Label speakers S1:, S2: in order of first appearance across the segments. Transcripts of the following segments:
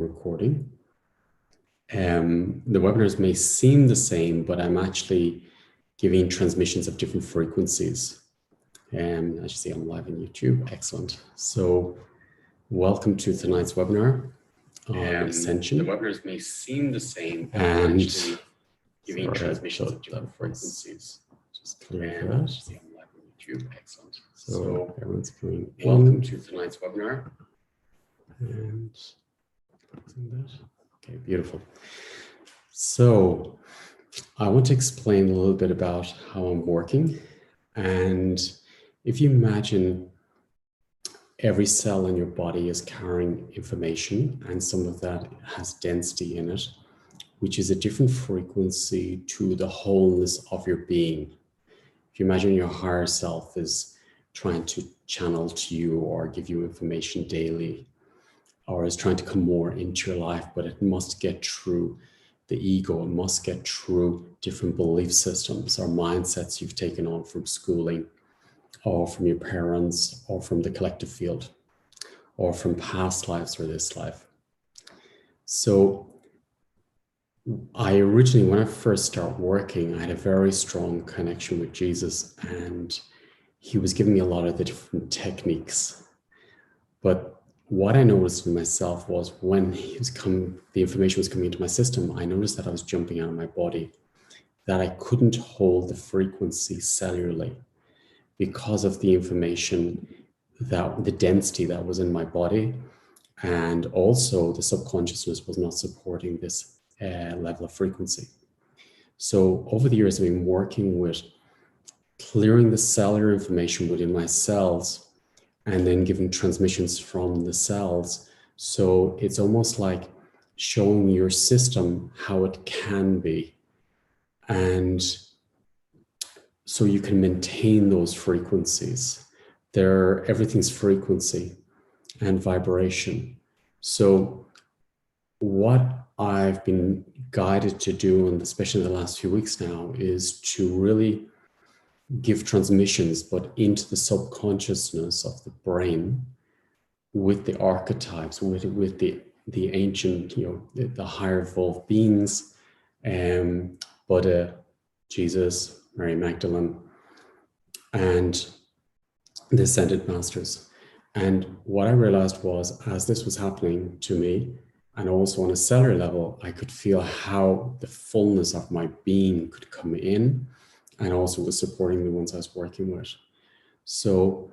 S1: recording. The webinars may seem the same, but I'm actually giving transmissions of different frequencies. As you see, I'm live on YouTube. Excellent. So welcome to tonight's webinar on Ascension.
S2: The webinars may seem the same, but
S1: and
S2: I'm actually giving transmissions of different frequencies.
S1: Just clear
S2: As
S1: that.
S2: you see, I'm live on YouTube. Excellent.
S1: So everyone's coming in.
S2: Welcome to tonight's webinar.
S1: And closing that. Okay, beautiful. So I want to explain a little bit about how I'm working. And if you imagine every cell in your body is carrying information, and some of that has density in it, which is a different frequency to the wholeness of your being. If you imagine your higher self is trying to channel to you or give you information daily, or is trying to come more into your life, but it must get through the ego, it must get through different belief systems or mindsets you've taken on from schooling, or from your parents, or from the collective field, or from past lives or this life. So I originally, when I first started working, I had a very strong connection with Jesus, and he was giving me a lot of the different techniques. But what I noticed in myself was when the information was coming into my system, I noticed that I was jumping out of my body, that I couldn't hold the frequency cellularly because of the information, the density that was in my body, and also the subconsciousness was not supporting this level of frequency. So over the years, I've been working with clearing the cellular information within my cells and then giving transmissions from the cells. So it's almost like showing your system how it can be. And so you can maintain those frequencies. Everything's frequency and vibration. So what I've been guided to do, and especially in the last few weeks now, is to really give transmissions, but into the subconsciousness of the brain with the archetypes, with the ancient, the higher evolved beings, Buddha, Jesus, Mary Magdalene, and the ascended masters. And what I realized was, as this was happening to me, and also on a cellular level, I could feel how the fullness of my being could come in, and also was supporting the ones I was working with. So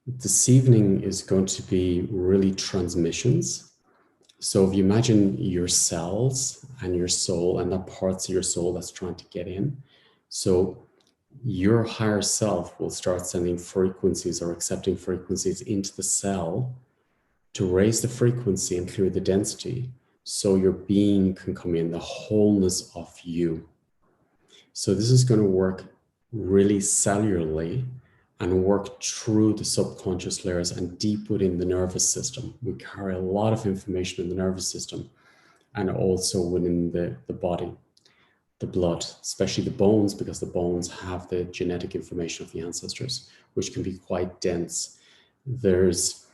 S1: this evening is going to be really transmissions. So if you imagine your cells and your soul and the parts of your soul that's trying to get in, so your higher self will start sending frequencies or accepting frequencies into the cell to raise the frequency and clear the density, so your being can come in, the wholeness of you. So this is going to work really cellularly and work through the subconscious layers and deep within the nervous system. We carry a lot of information in the nervous system, and also within the body, the blood, especially the bones, because the bones have the genetic information of the ancestors, which can be quite dense. There's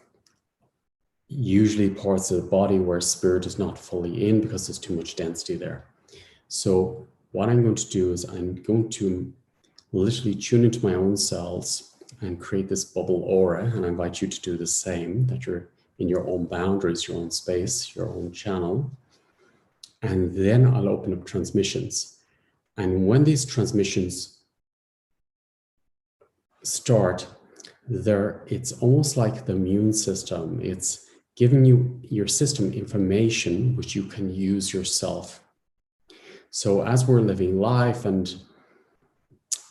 S1: usually parts of the body where spirit is not fully in because there's too much density there. So what I'm going to do is I'm going to literally tune into my own cells and create this bubble aura, and I invite you to do the same, that you're in your own boundaries, your own space, your own channel. And then I'll open up transmissions. And when these transmissions start, it's almost like the immune system. It's giving your system information which you can use yourself. So as we're living life and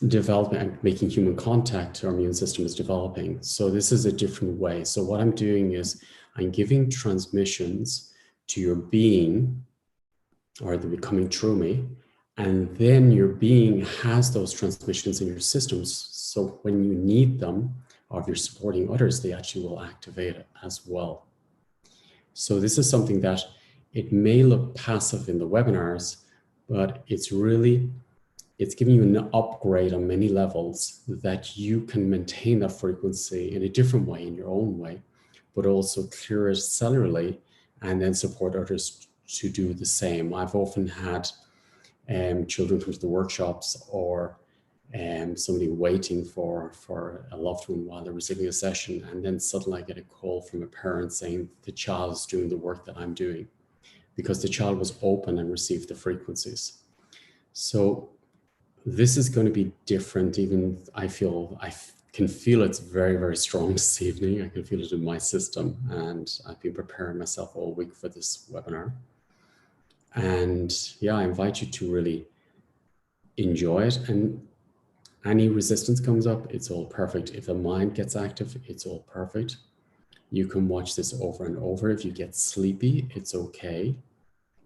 S1: developing and making human contact, our immune system is developing. So this is a different way. So what I'm doing is I'm giving transmissions to your being, or they're coming through me, and then your being has those transmissions in your systems. So when you need them, or if you're supporting others, they actually will activate it as well. So this is something that it may look passive in the webinars, but it's giving you an upgrade on many levels that you can maintain that frequency in a different way, in your own way, but also clear it cellularly and then support others to do the same. I've often had children come to the workshops, or somebody waiting for a loved one while they're receiving a session, and then suddenly I get a call from a parent saying the child is doing the work that I'm doing, because the child was open and received the frequencies. So this is going to be different. Even I can feel it's very, very strong this evening. I can feel it in my system, and I've been preparing myself all week for this webinar. And yeah, I invite you to really enjoy it. And any resistance comes up, it's all perfect. If the mind gets active, it's all perfect. You can watch this over and over. If you get sleepy, it's okay.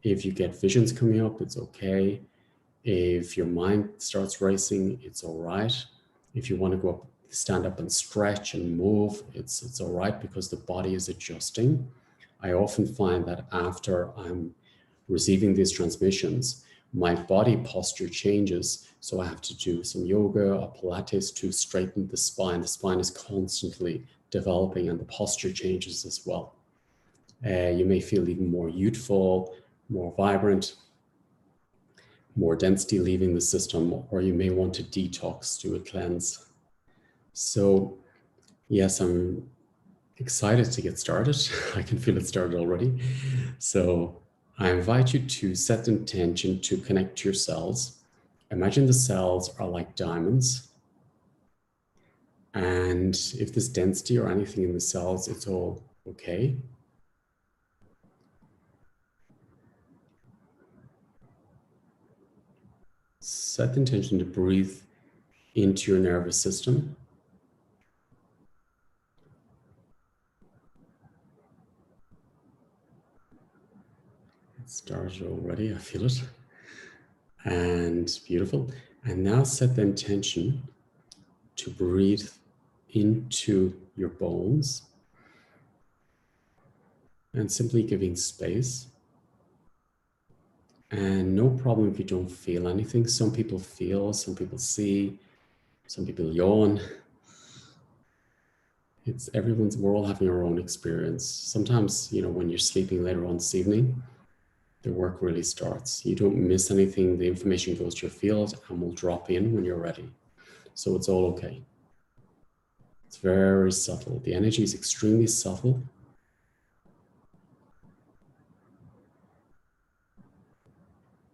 S1: If you get visions coming up, it's okay. If your mind starts racing, it's all right. If you want to go up, stand up and stretch and move, it's all right, because the body is adjusting. I often find that after I'm receiving these transmissions, my body posture changes. So I have to do some yoga or Pilates to straighten the spine. The spine is constantly developing, and the posture changes as well. You may feel even more youthful, more vibrant, more density leaving the system, or you may want to detox, do a cleanse. So yes, I'm excited to get started. I can feel it started already. So I invite you to set the intention to connect to your cells. Imagine the cells are like diamonds. And if there's density or anything in the cells, it's all okay. Set the intention to breathe into your nervous system. It started already, I feel it. And beautiful. And now set the intention to breathe into your bones, and simply giving space. And no problem if you don't feel anything. Some people feel, some people see, some people yawn. We're all having our own experience. Sometimes, when you're sleeping later on this evening, the work really starts. You don't miss anything. The information goes to your field and will drop in when you're ready. So it's all okay. It's very subtle. The energy is extremely subtle.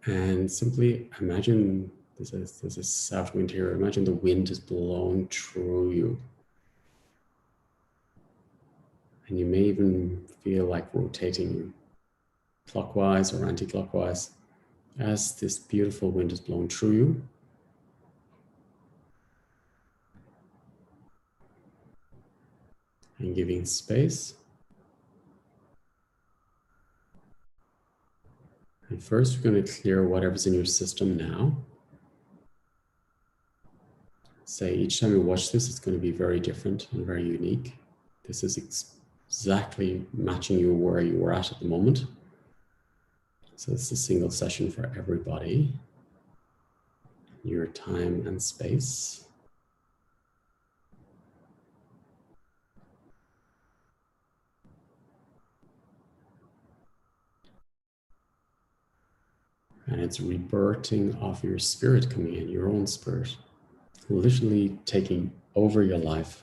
S1: And simply imagine there's a south wind here. Imagine the wind is blowing through you. And you may even feel like rotating clockwise or anti-clockwise as this beautiful wind is blowing through you. And giving space. And first, we're going to clear whatever's in your system now. Say each time you watch this, it's going to be very different and very unique. This is exactly matching you where you were at the moment. So it's a single session for everybody. Your time and space. And it's rebirthing of your spirit coming in, your own spirit, literally taking over your life.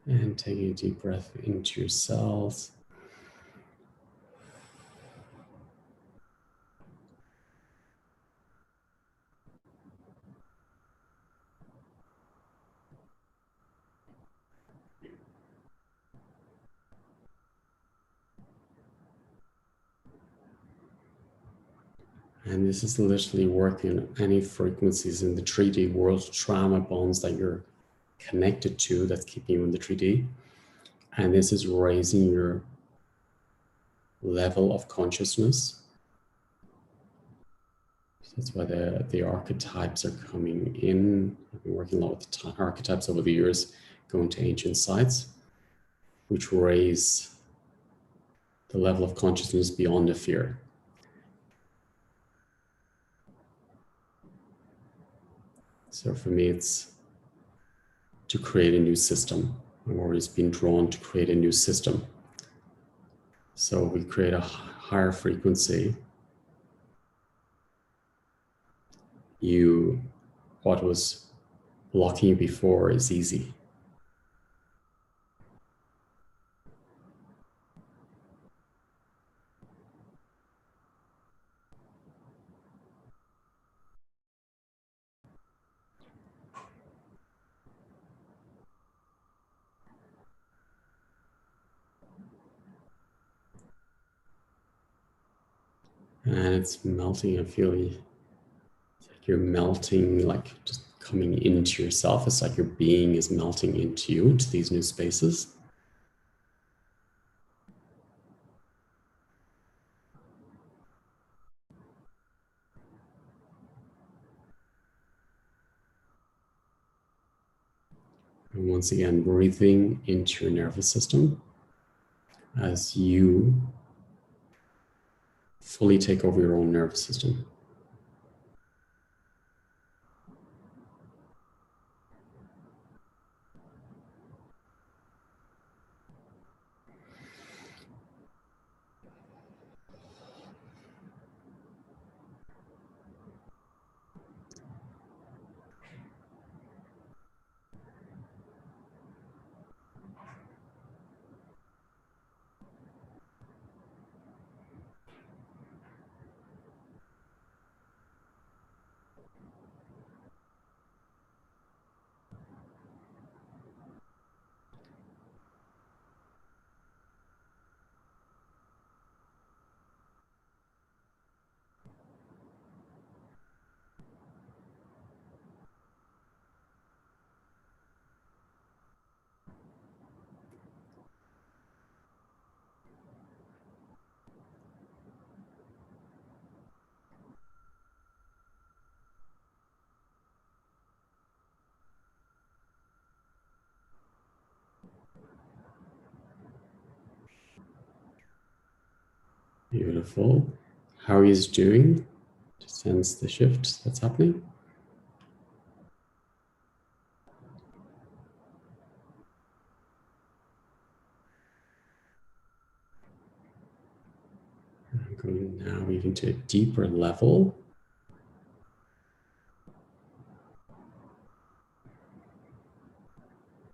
S1: And taking a deep breath into your cells. And this is literally working on any frequencies in the 3D world, trauma bonds that you're connected to that's keeping you in the 3D. And this is raising your level of consciousness. So that's why the archetypes are coming in. I've been working a lot with the archetypes over the years, going to ancient sites, which raise the level of consciousness beyond the fear. So for me, it's to create a new system. I've always been drawn to create a new system. So we create a higher frequency. What was blocking you before is easy. And it's melting. I feel it's like you're melting, like just coming into yourself. It's like your being is melting into you, into these new spaces. And once again, breathing into your nervous system as you fully take over your own nervous system. Beautiful. How are you doing to sense the shift that's happening? I'm going now even to a deeper level.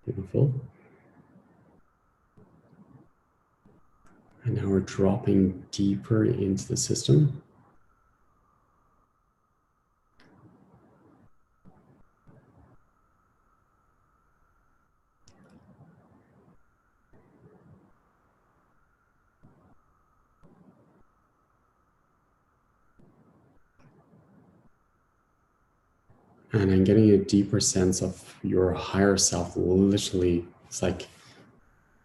S1: Beautiful. And now we're dropping deeper into the system. And I'm getting a deeper sense of your higher self. Literally, it's like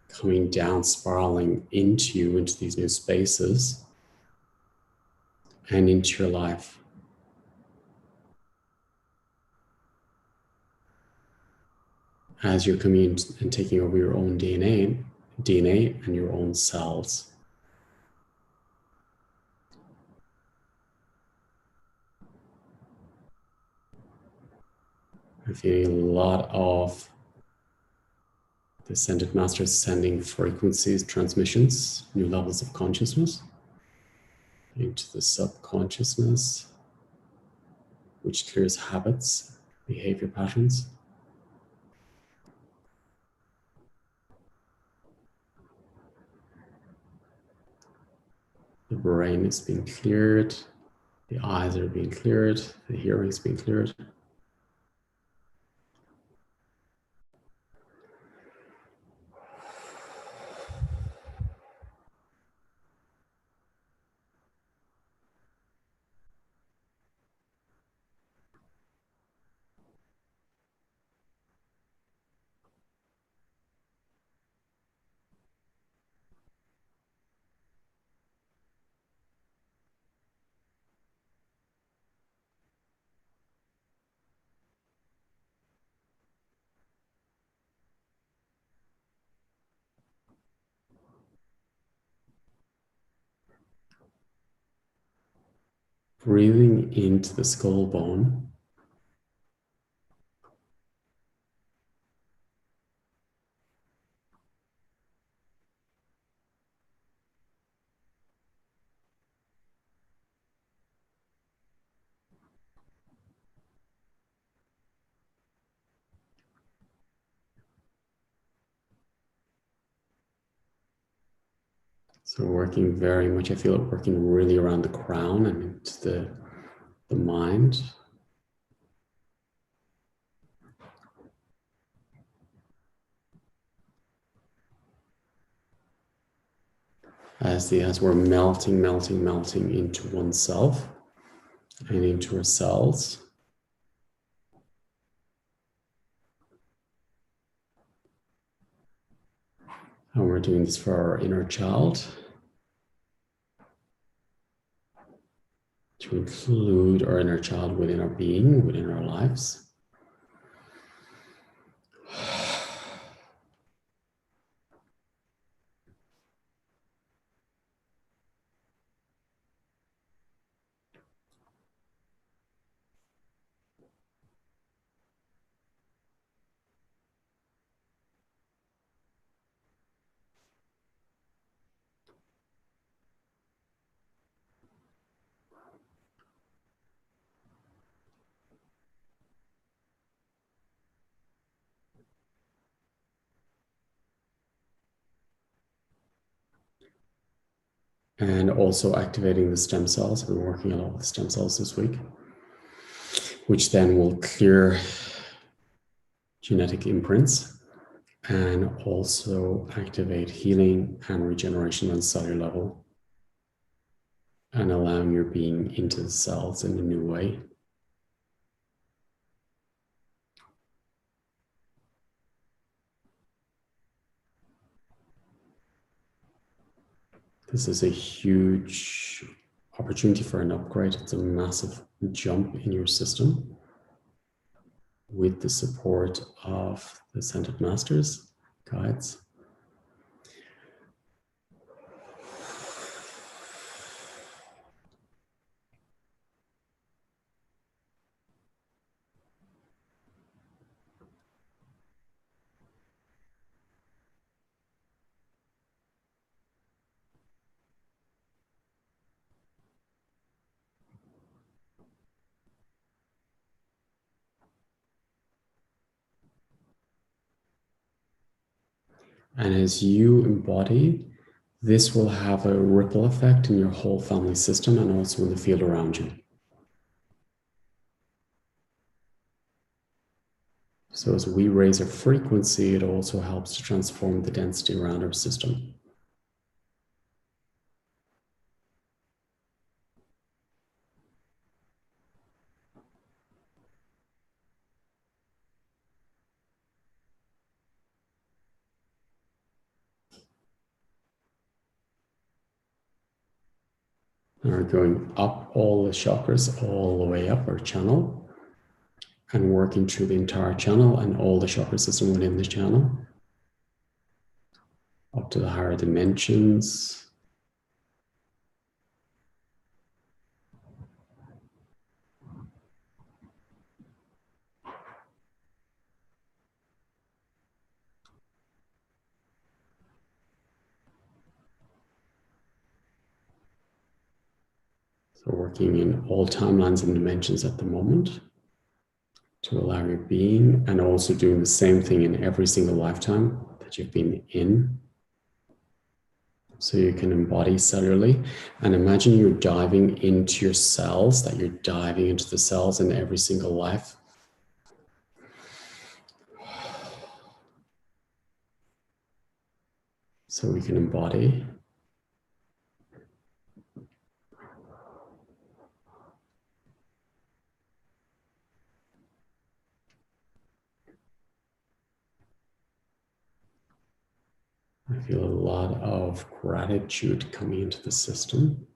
S1: coming down, spiraling into you, into these new spaces and into your life. As you're coming in and taking over your own DNA and your own cells. I'm feeling a lot of the Ascended Masters sending frequencies, transmissions, new levels of consciousness into the subconsciousness, which clears habits, behavior patterns. The brain is being cleared, the eyes are being cleared, the hearing is being cleared. breathing into the skull bone. So working very much, I feel it working really around the crown and into the mind. As we're melting into oneself and into our cells. And we're doing this for our inner child, to include our inner child within our being, within our lives. And also activating the stem cells. I've been working a lot with stem cells this week, which then will clear genetic imprints and also activate healing and regeneration on cellular level and allowing your being into the cells in a new way. This is a huge opportunity for an upgrade. It's a massive jump in your system with the support of the Ascended Masters, guides. And as you embody, this will have a ripple effect in your whole family system and also in the field around you. So as we raise our frequency, it also helps to transform the density around our system. And we're going up all the chakras, all the way up our channel, and working through the entire channel and all the chakra system within the channel, up to the higher dimensions. So working in all timelines and dimensions at the moment to allow your being, and also doing the same thing in every single lifetime that you've been in. So you can embody cellularly and imagine you're diving into your cells, that you're diving into the cells in every single life. So we can embody. I feel a lot of gratitude coming into the system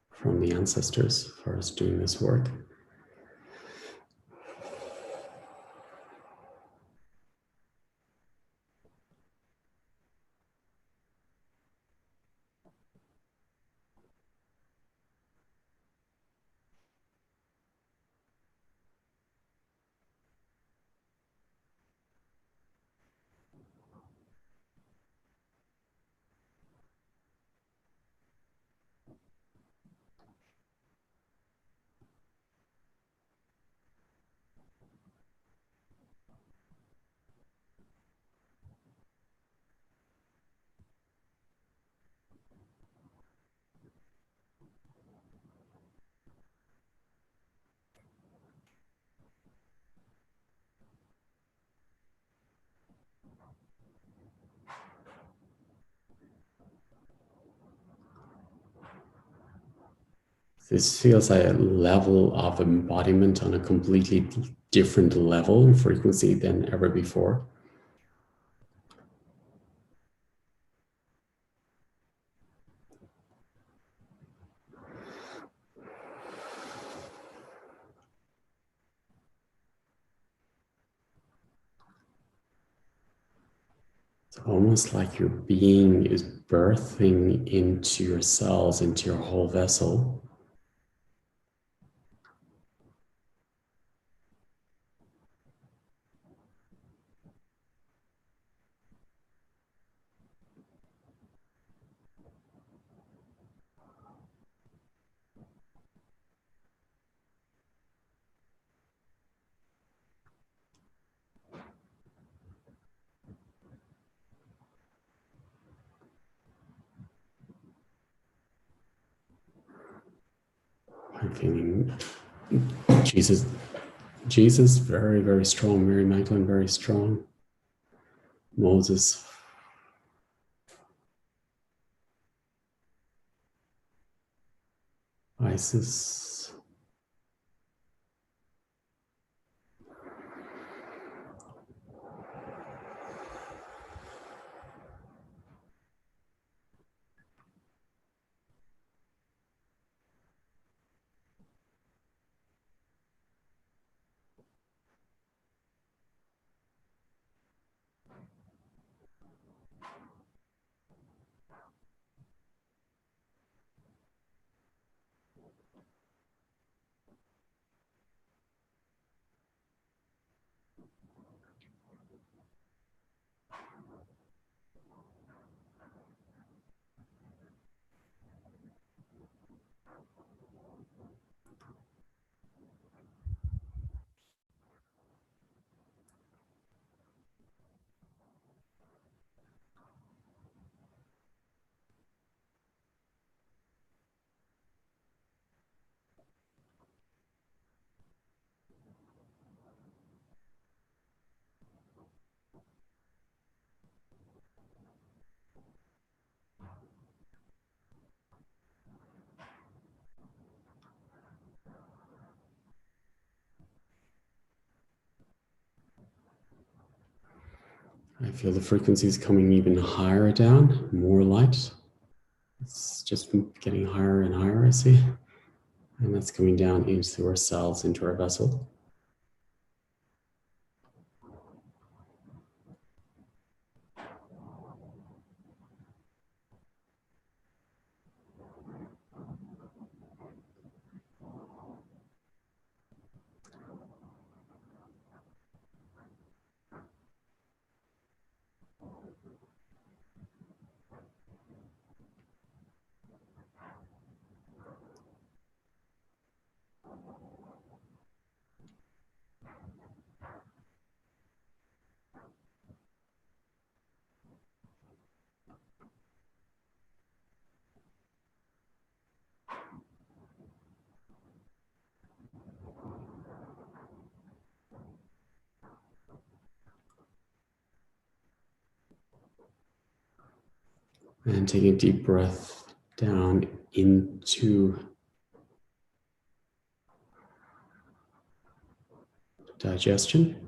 S1: from the ancestors for us doing this work. This feels like a level of embodiment on a completely different level and frequency than ever before. It's almost like your being is birthing into your cells, into your whole vessel. I'm feeling Jesus, very, very strong. Mary Magdalene, very strong. Moses, Isis. I feel the frequencies coming even higher down, more light. It's just getting higher and higher, I see. And that's coming down into our cells, into our vessel. And taking a deep breath down into digestion.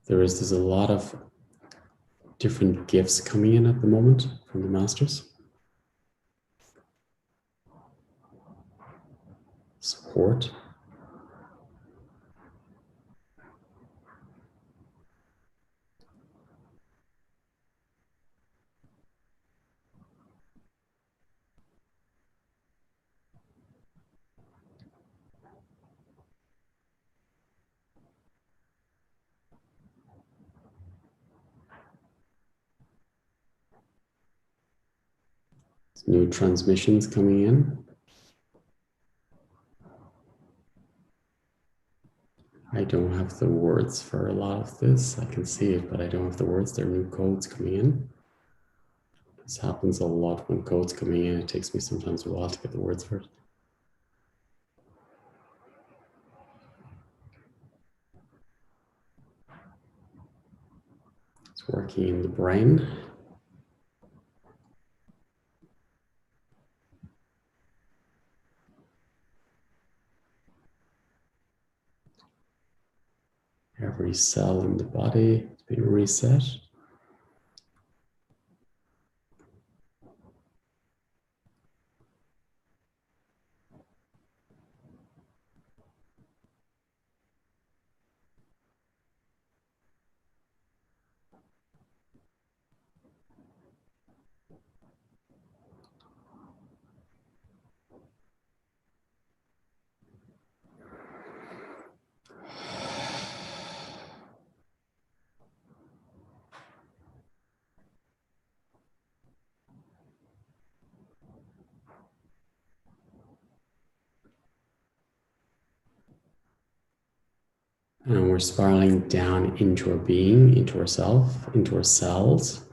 S1: There's a lot of different gifts coming in at the moment from the masters. Support. New transmissions coming in. I don't have the words for a lot of this. I can see it, but I don't have the words. There are new codes coming in. This happens a lot when code's coming in. It takes me sometimes a while to get the words for it. It's working in the brain. Every cell in the body is being reset. And we're spiraling down into our being, into ourself, into our cells.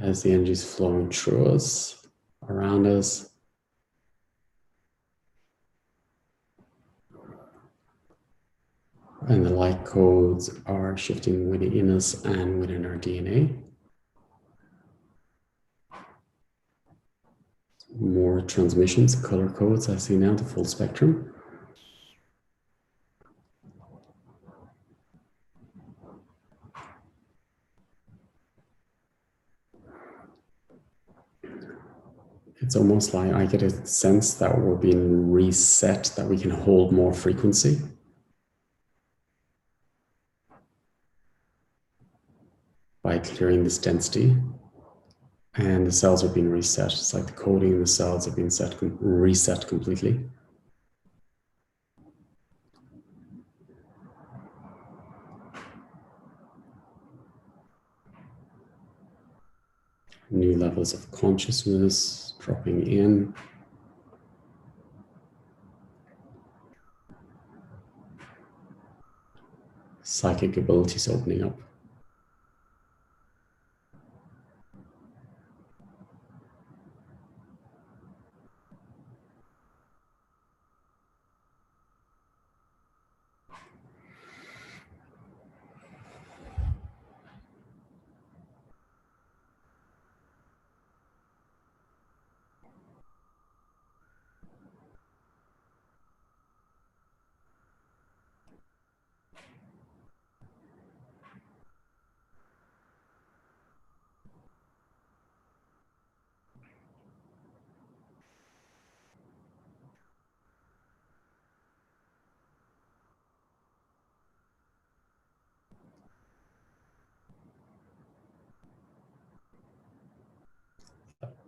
S1: As the energy is flowing through us, around us. And the light codes are shifting within us and within our DNA. More transmissions, color codes I see now, the full spectrum. It's almost like I get a sense that we're being reset, that we can hold more frequency. By clearing this density. And the cells are being reset. It's like the coding in the cells are being reset completely. New levels of consciousness dropping in. Psychic abilities opening up.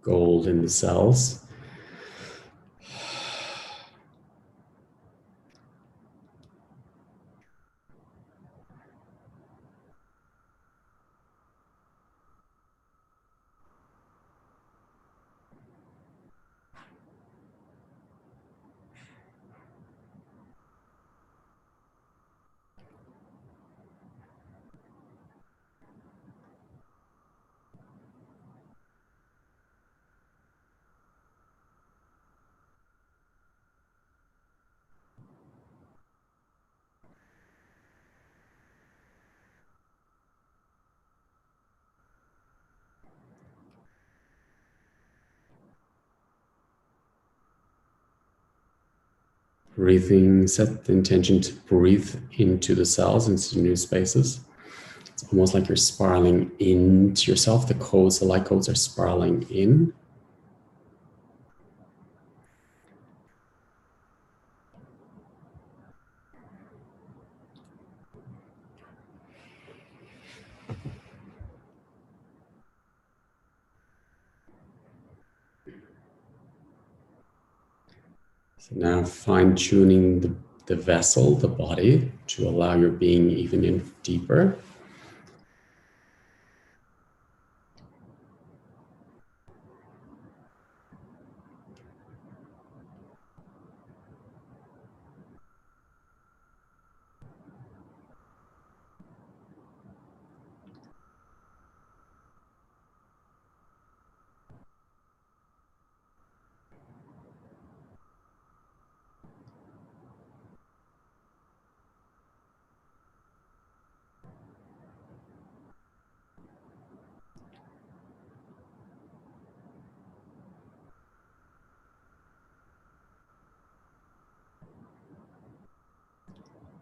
S1: Gold in the cells. Breathing, set the intention to breathe into the cells, into new spaces. It's almost like you're spiraling into yourself. The codes, the light codes are spiraling in. So now fine-tuning the vessel, the body, to allow your being even in deeper.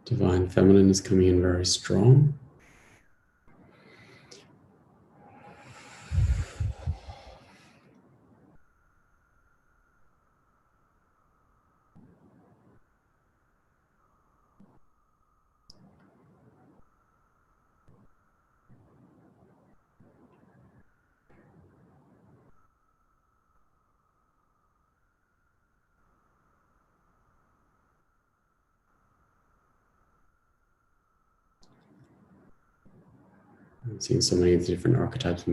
S1: Divine Feminine is coming in very strong. I'm seeing so many different archetypes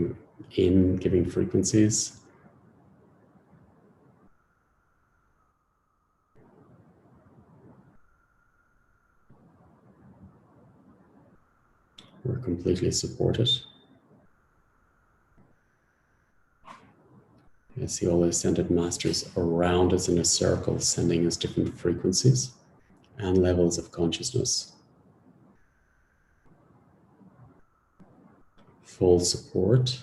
S1: in giving frequencies. We're completely supported. I see all the ascended masters around us in a circle, sending us different frequencies and levels of consciousness. Full support.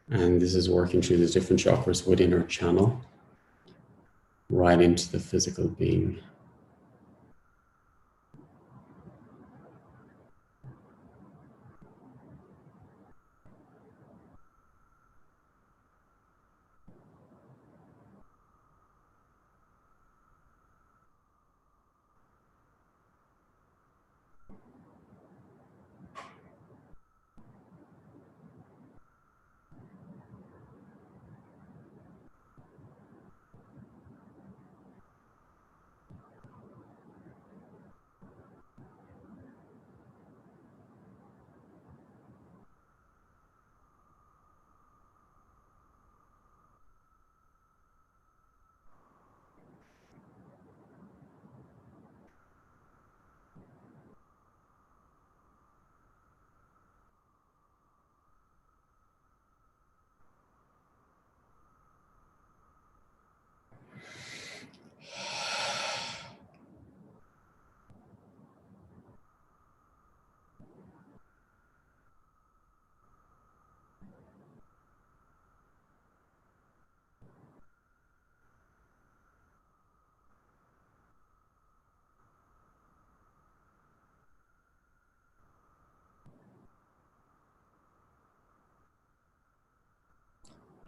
S1: And this is working through the different chakras within our channel, right into the physical being.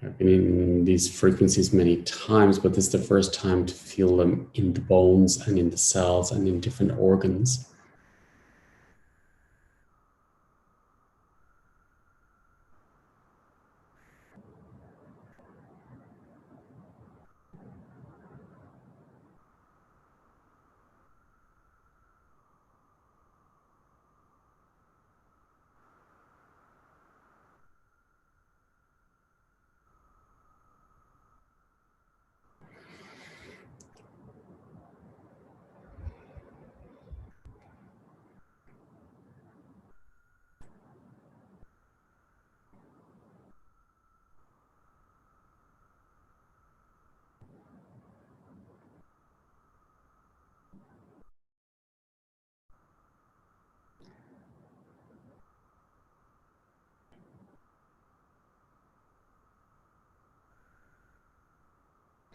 S1: I've been in these frequencies many times, but this is the first time to feel them in the bones and in the cells and in different organs.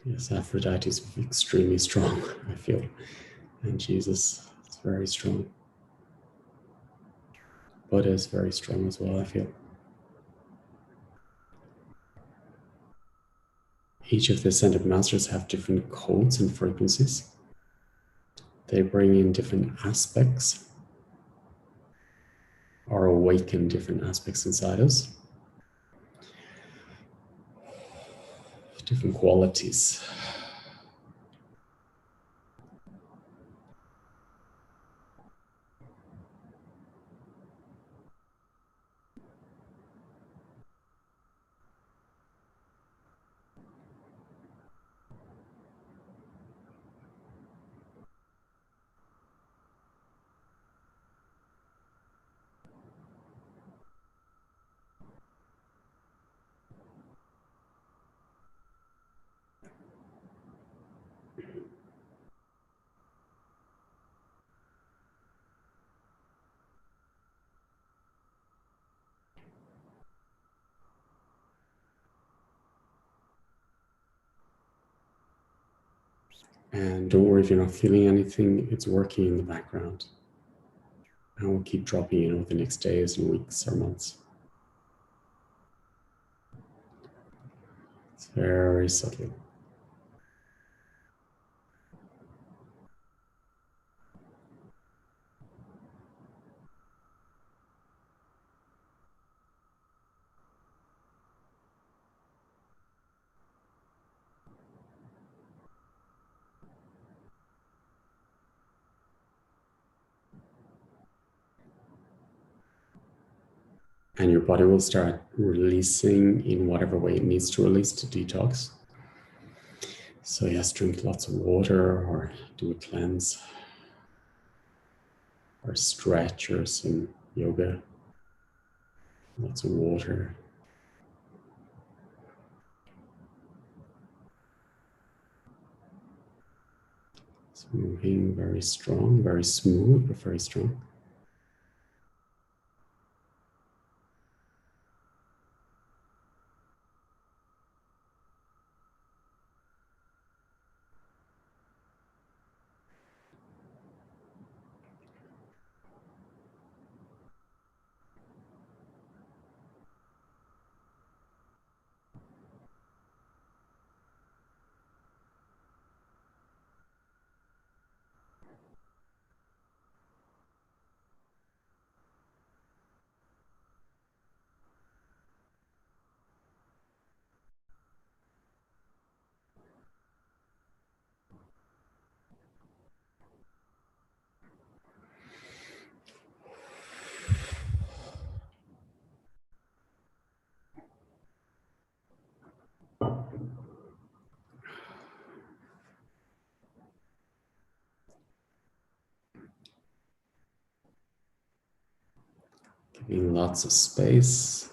S1: Yes, Aphrodite is extremely strong, I feel. And Jesus is very strong. Buddha is very strong as well, I feel. Each of the ascended masters have different codes and frequencies. They bring in different aspects or awaken different aspects inside us. Different qualities. And don't worry if you're not feeling anything, it's working in the background. And we'll keep dropping in over the next days and weeks or months. It's very subtle. And your body will start releasing in whatever way it needs to release to detox. So yes, drink lots of water or do a cleanse or stretch or some yoga. Lots of water. It's moving very strong, very smooth, but very strong. Giving lots of space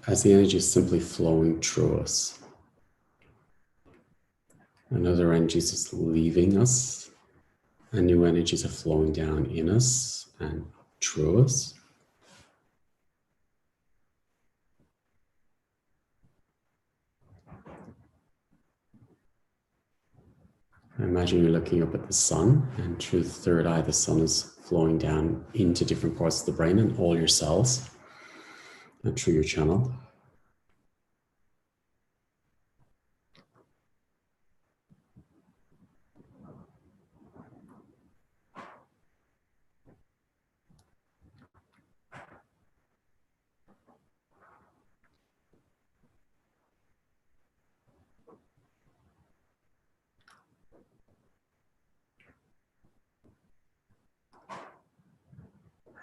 S1: as the energy is simply flowing through us. And other energies is leaving us, and new energies are flowing down in us and through us. Imagine you're looking up at the sun, and through the third eye, the sun is flowing down into different parts of the brain and all your cells, and through your channel.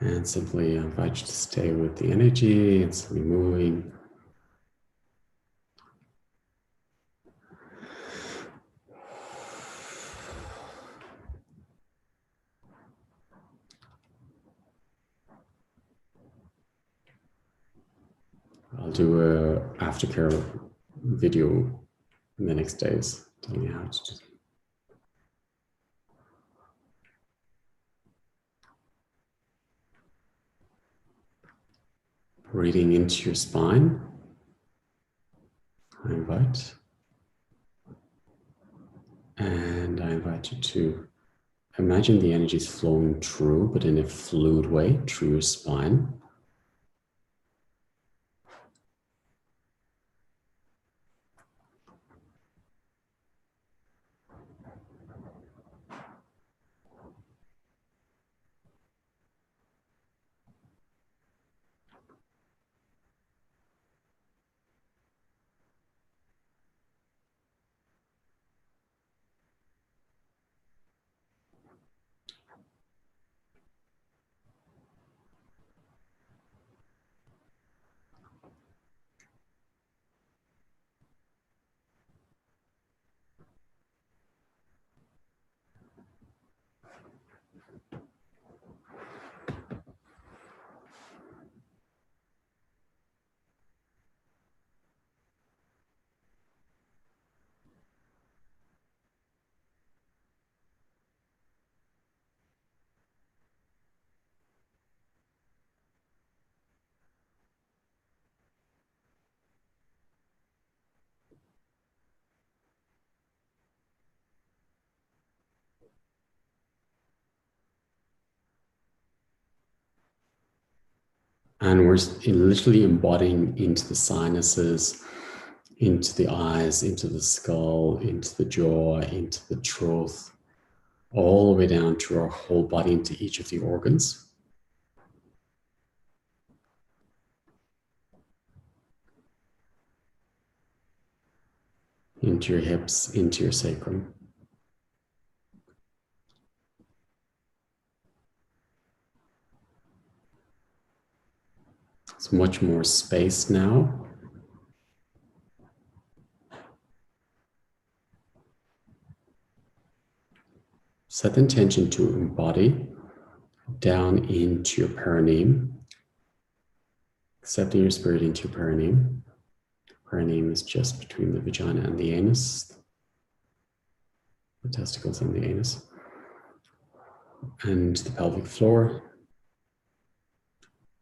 S1: And simply invite you to stay with the energy and simply moving. I'll do a aftercare video in the next days telling you how to do it. Breathing into your spine. I invite. And I invite you to imagine the energy is flowing through, but in a fluid way, through your spine. And we're literally embodying into the sinuses, into the eyes, into the skull, into the jaw, into the throat, all the way down to our whole body, into each of the organs. Into your hips, into your sacrum. It's much more space now. Set the intention to embody down into your perineum, accepting your spirit into your perineum. Perineum is just between the vagina and the anus, the testicles and the anus, and the pelvic floor.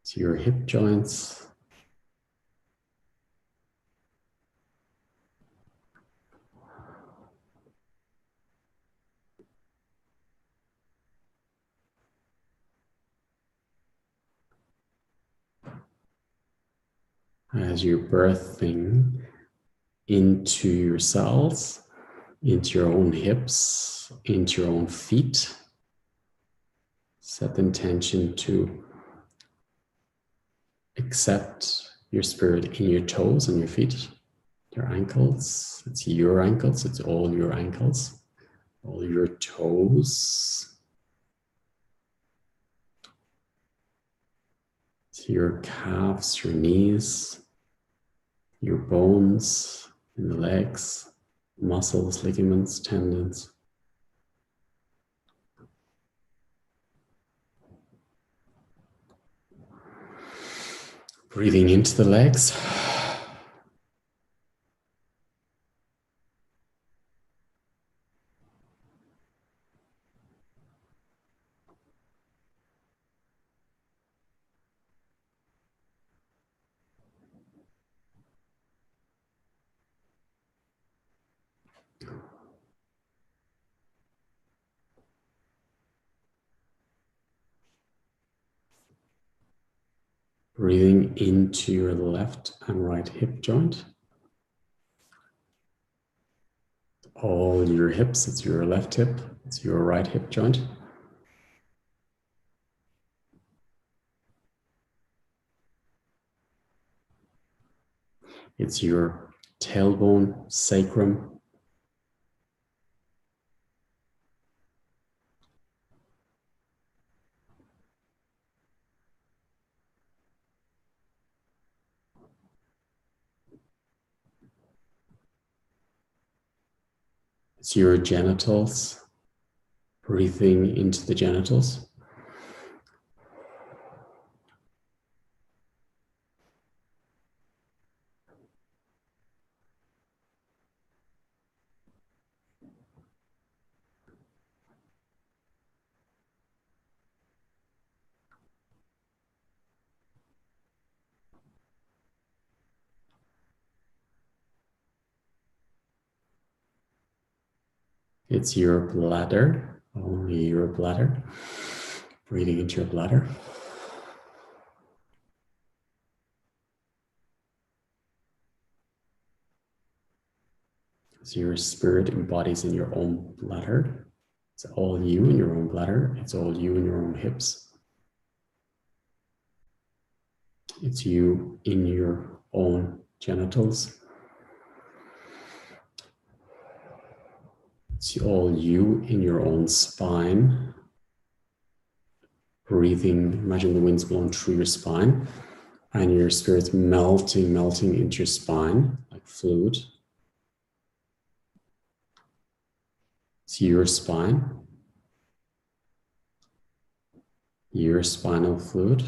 S1: So your hip joints, as you're birthing into your cells, into your own hips, into your own feet. Set the intention to accept your spirit in your toes and your feet, your ankles. It's your ankles, it's all your ankles, all your toes. It's your calves, your knees, your bones in the legs, muscles, ligaments, tendons. Breathing into the legs. Breathing into your left and right hip joint. All your hips, it's your left hip, it's your right hip joint. It's your tailbone, sacrum. It's your genitals, breathing into the genitals. It's your bladder, only your bladder, breathing into your bladder. So your spirit embodies in your own bladder. It's all you in your own bladder. It's all you in your own hips. It's you in your own genitals. It's all you in your own spine. Breathing, imagine the wind's blowing through your spine and your spirit's melting into your spine like fluid. It's your spine, your spinal fluid.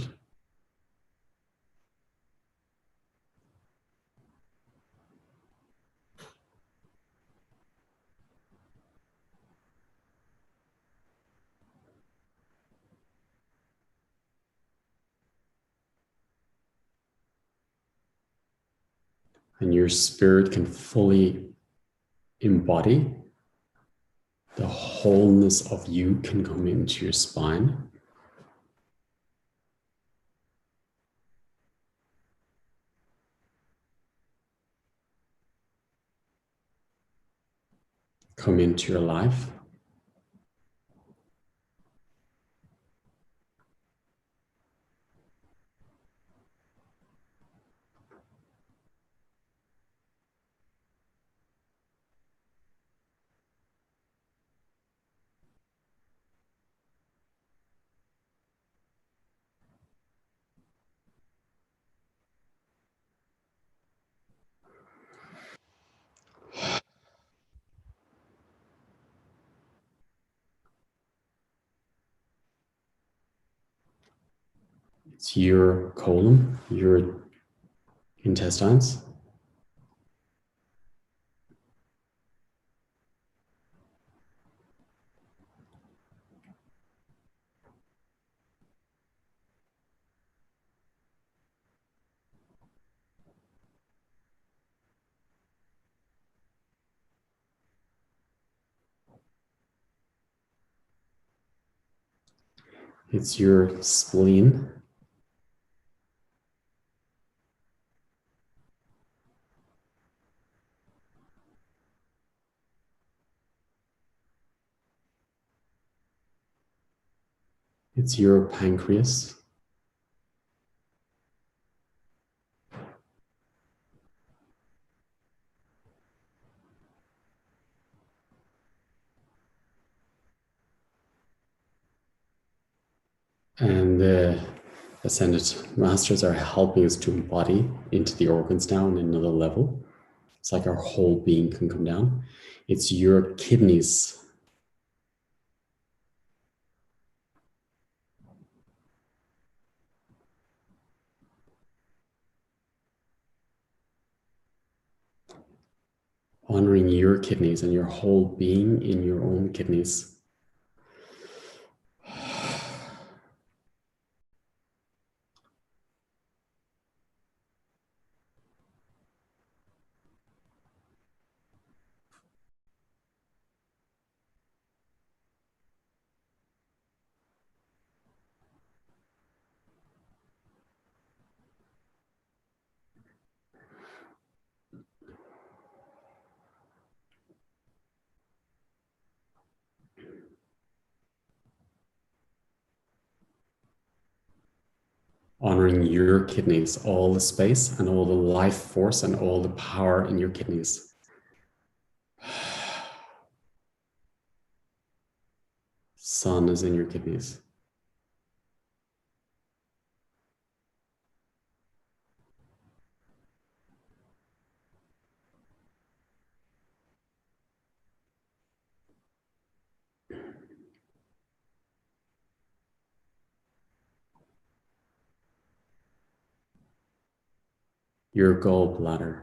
S1: And your spirit can fully embody. The wholeness of you can come into your spine. come into your life. It's your colon, your intestines. It's your spleen. It's your pancreas. And the ascended masters are helping us to embody into the organs now on another level. It's like our whole being can come down. It's your kidneys. Honoring your kidneys and your whole being in your own kidneys. Honoring your kidneys, all the space and all the life force and all the power in your kidneys. Sun is in your kidneys. Your gallbladder.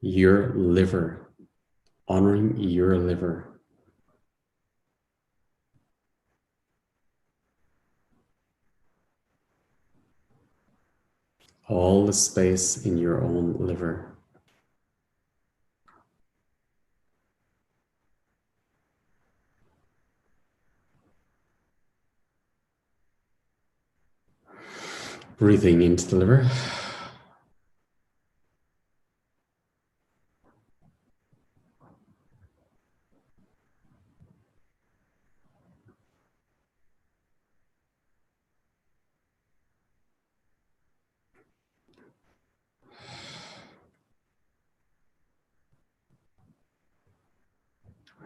S1: Your liver. Honoring your liver. All the space in your own liver. Breathing into the liver.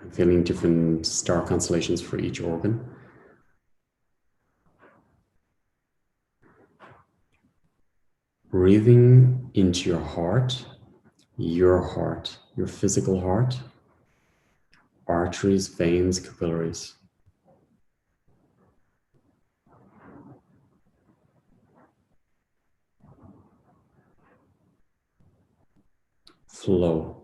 S1: I'm feeling different star constellations for each organ. Breathing into your physical heart, arteries, veins, capillaries. Flow.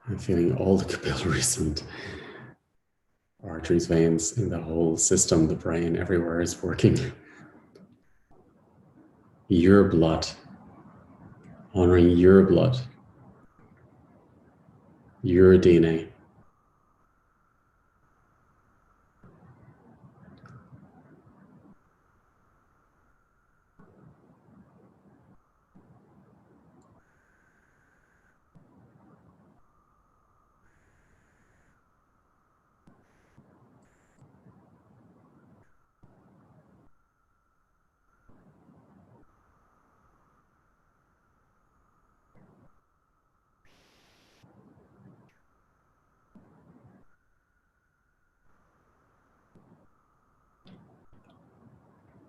S1: I'm feeling all the capillaries and arteries, veins in the whole system, the brain, everywhere is working. Your blood, honoring your blood, your DNA.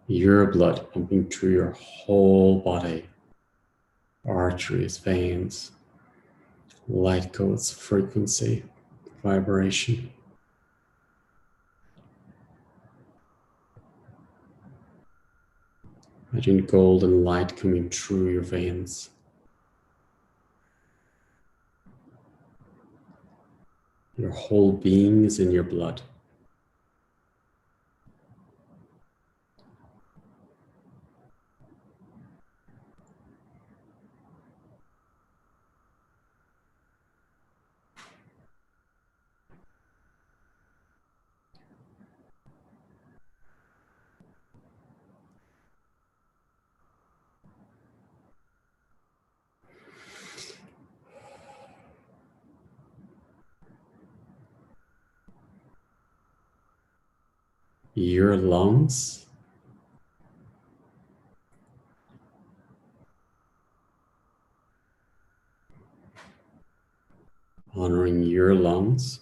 S1: Your blood pumping through your whole body, arteries, veins, light codes, frequency, vibration. Imagine golden light coming through your veins. Your whole being is in your blood. Your lungs, honoring your lungs.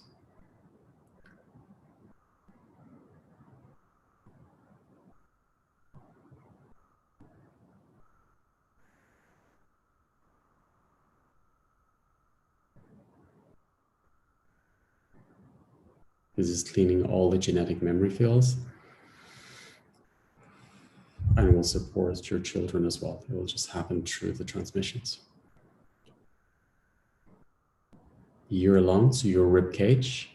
S1: This is cleaning all the genetic memory fields and will support your children as well. It will just happen through the transmissions. Your lungs, your rib cage,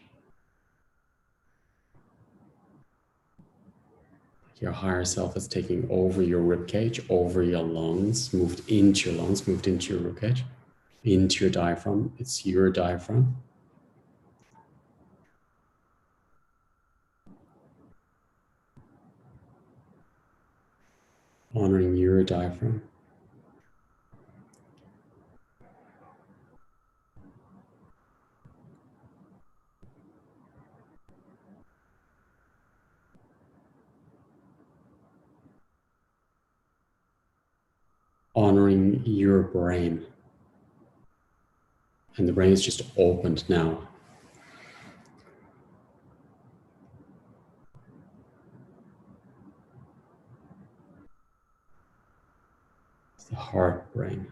S1: your higher self is taking over your rib cage, over your lungs, moved into your lungs, moved into your rib cage, into your diaphragm. It's your diaphragm. Honoring your diaphragm. Honoring your brain. And the brain is just opened now. It's the heart brain.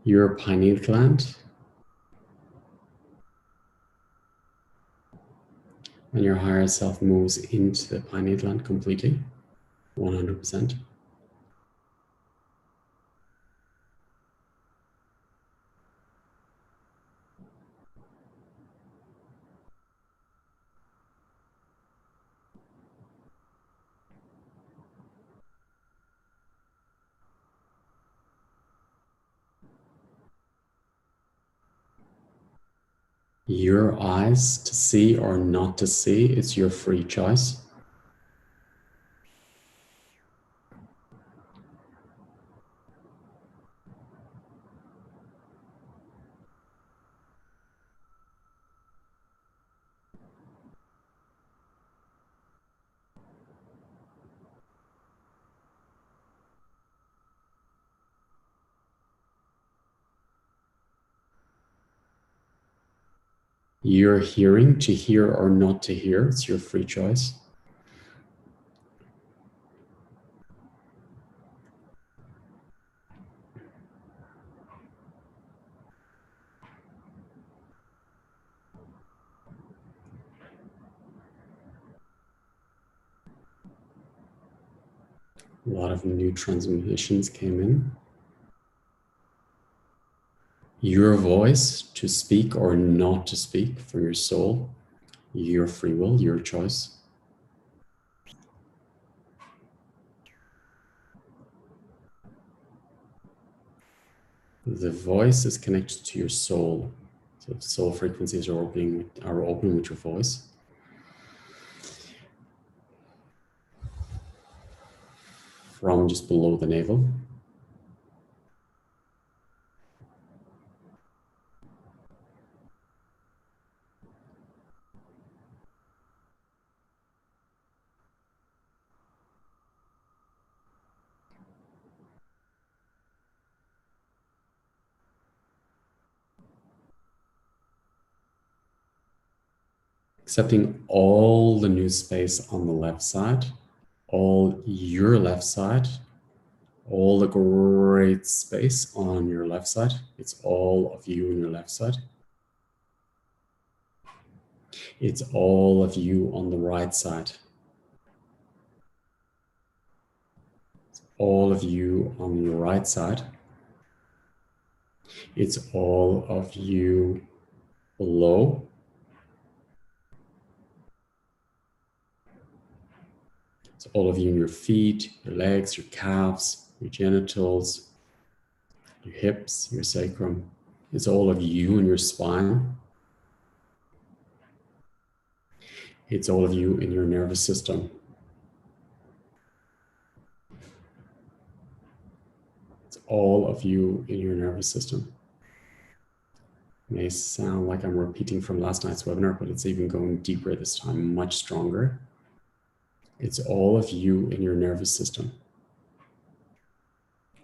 S1: Your pineal gland. And your higher self moves into the pineal gland completely, 100%. Your eyes to see or not to see, it's your free choice. You're hearing, to hear or not to hear. It's your free choice. A lot of new transmissions came in. Your voice, to speak or not to speak from your soul, your free will, your choice. The voice is connected to your soul. So soul frequencies are open with your voice. From just below the navel. Accepting all the new space on the left side, all your left side, all the great space on your left side. It's all of you on your left side. It's all of you on the right side. It's all of you on your right side. It's all of you below. It's all of you in your feet, your legs, your calves, your genitals, your hips, your sacrum. It's all of you in your spine. It's all of you in your nervous system. It's all of you in your nervous system. It may sound like I'm repeating from last night's webinar, but it's even going deeper this time, much stronger. It's all of you in your nervous system.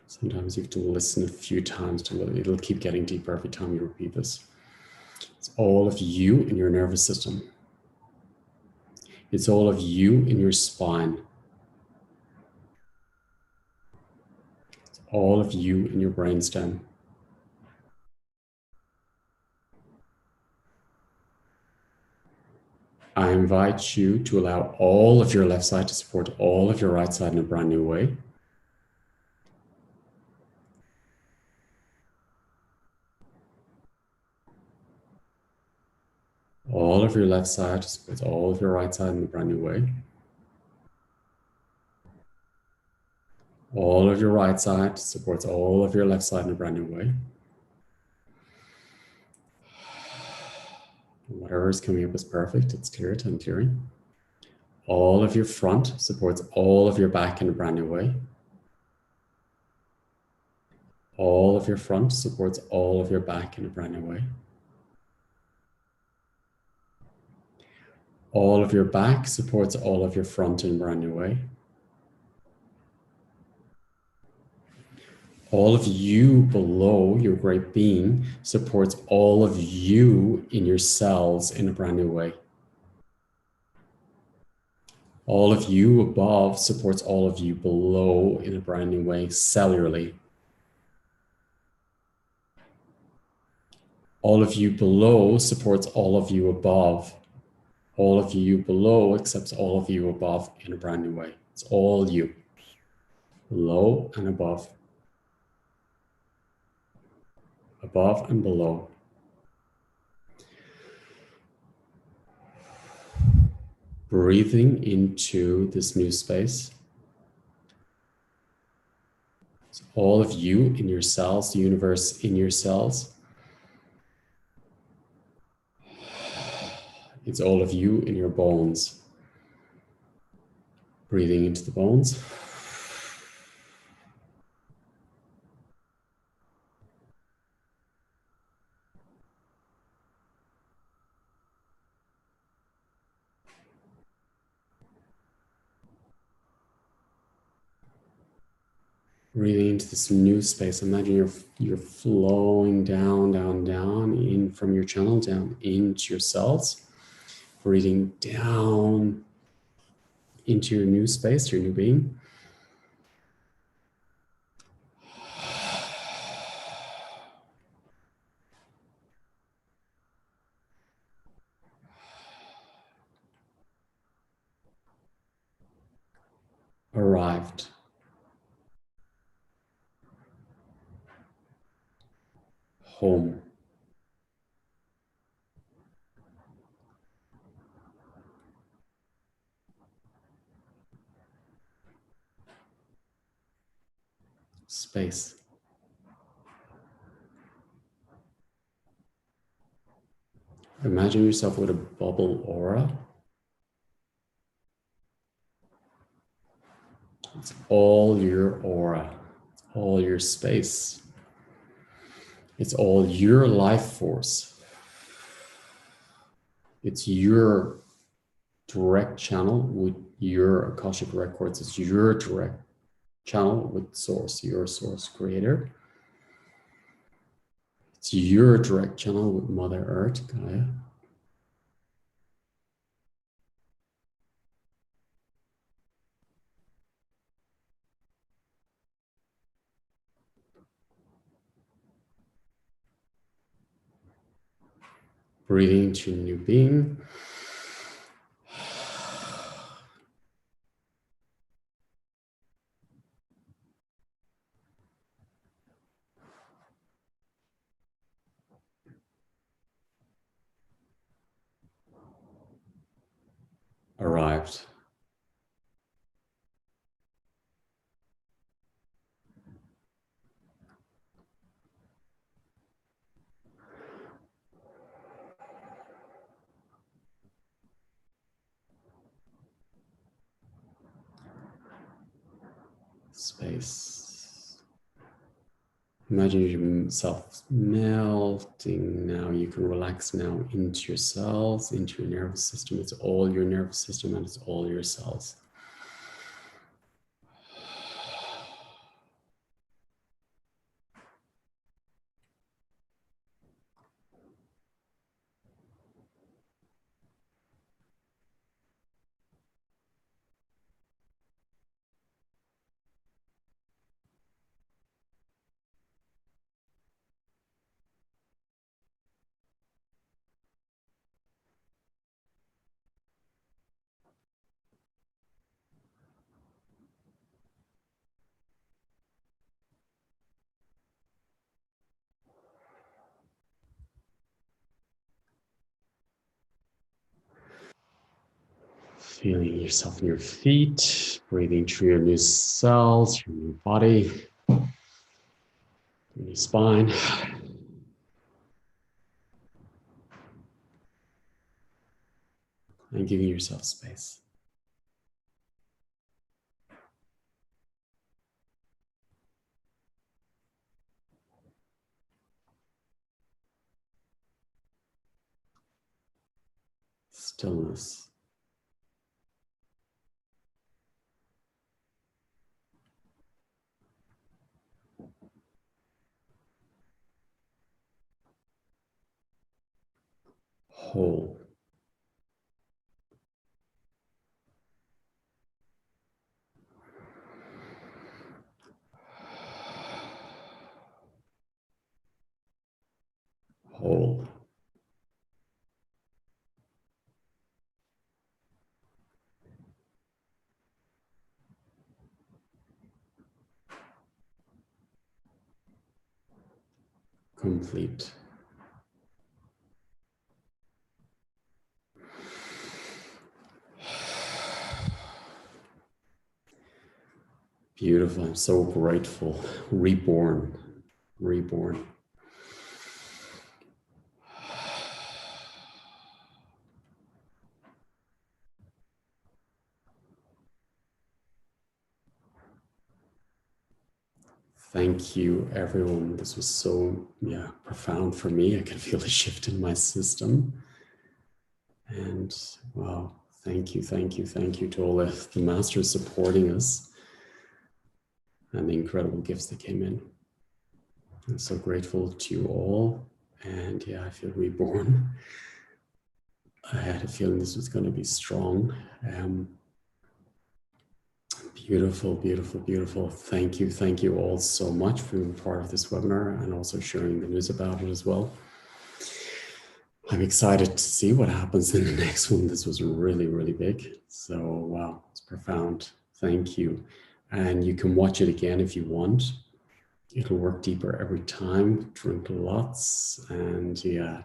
S1: Sometimes you have to listen a few times to it'll keep getting deeper every time you repeat this. It's all of you in your nervous system. It's all of you in your spine. It's all of you in your brainstem. I invite you to allow all of your left side to support all of your right side in a brand new way. All of your left side supports all of your right side in a brand new way. All of your right side supports all of your left side in a brand new way. Whatever is coming up is perfect. It's clear. I'm clearing. All of your front supports all of your back in a brand new way. All of your front supports all of your back in a brand new way. All of your back supports all of your front in a brand new way. All of you below your great being supports all of you in your cells in a brand new way. All of you above supports all of you below in a brand new way, cellularly. All of you below supports all of you above. All of you below accepts all of you above in a brand new way. It's all you, below and above and below. Breathing into this new space. It's all of you in your cells, the universe in your cells. It's all of you in your bones. Breathing into the bones. Breathing into this new space. Imagine you're flowing down, down, down in from your channel down into your cells. Breathing down into your new space, your new being. Arrived. Home. Space. Imagine yourself with a bubble aura. It's all your aura. It's all your space. It's all your life force. It's your direct channel with your Akashic records. It's your direct channel with source, your source creator. It's your direct channel with Mother Earth, Gaia. Breathing into a new being. Arrived. Space. Imagine yourself melting now. You can relax now into your cells, into your nervous system. It's all your nervous system and it's all your cells. Feeling yourself in your feet, breathing through your new cells, your new body, your new spine. And giving yourself space. Stillness. Whole. Whole. Complete. Beautiful. I'm so grateful. Reborn. Reborn. Thank you, everyone. This was so, profound for me. I can feel a shift in my system. And wow, thank you to all the masters supporting us. and the incredible gifts that came in. I'm so grateful to you all. And yeah, I feel reborn. I had a feeling this was going to be strong. Beautiful, beautiful, beautiful. Thank you all so much for being part of this webinar and also sharing the news about it as well. I'm excited to see what happens in the next one. This was really, really big. So wow, it's profound. Thank you. And you can watch it again if you want. It'll work deeper every time. Drink lots and yeah,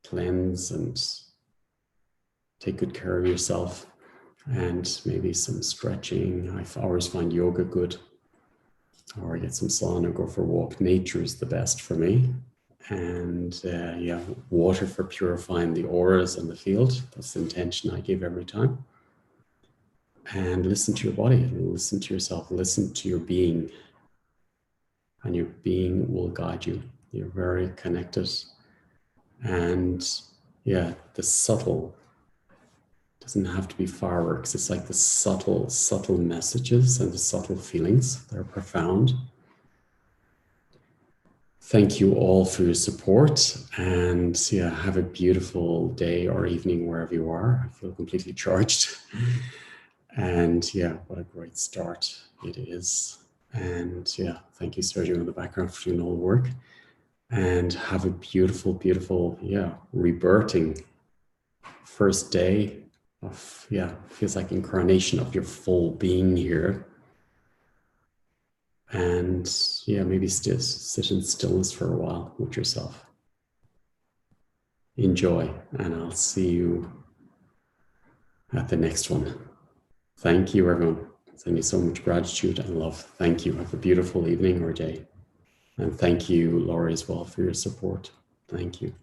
S1: cleanse and take good care of yourself, and maybe some stretching. I always find yoga good, or get some sun or go for a walk. Nature is the best for me. And yeah, water for purifying the auras and the field. That's the intention I give every time. And listen to your body, listen to yourself, listen to your being, and your being will guide you. You're very connected. And yeah, the subtle doesn't have to be fireworks. It's like the subtle messages and the subtle feelings. They're profound. Thank you all for your support, and yeah, have a beautiful day or evening wherever you are. I feel completely charged. And yeah, what a great start it is. And yeah, thank you, Sergio, in the background for doing all the work. And have a beautiful, beautiful, yeah, rebirthing first day of, yeah, feels like incarnation of your full being here. And yeah, maybe sit in stillness for a while with yourself. Enjoy, and I'll see you at the next one. Thank you, everyone. Send you so much gratitude and love. Thank you. Have a beautiful evening or day. And thank you, Laurie, as well, for your support. Thank you.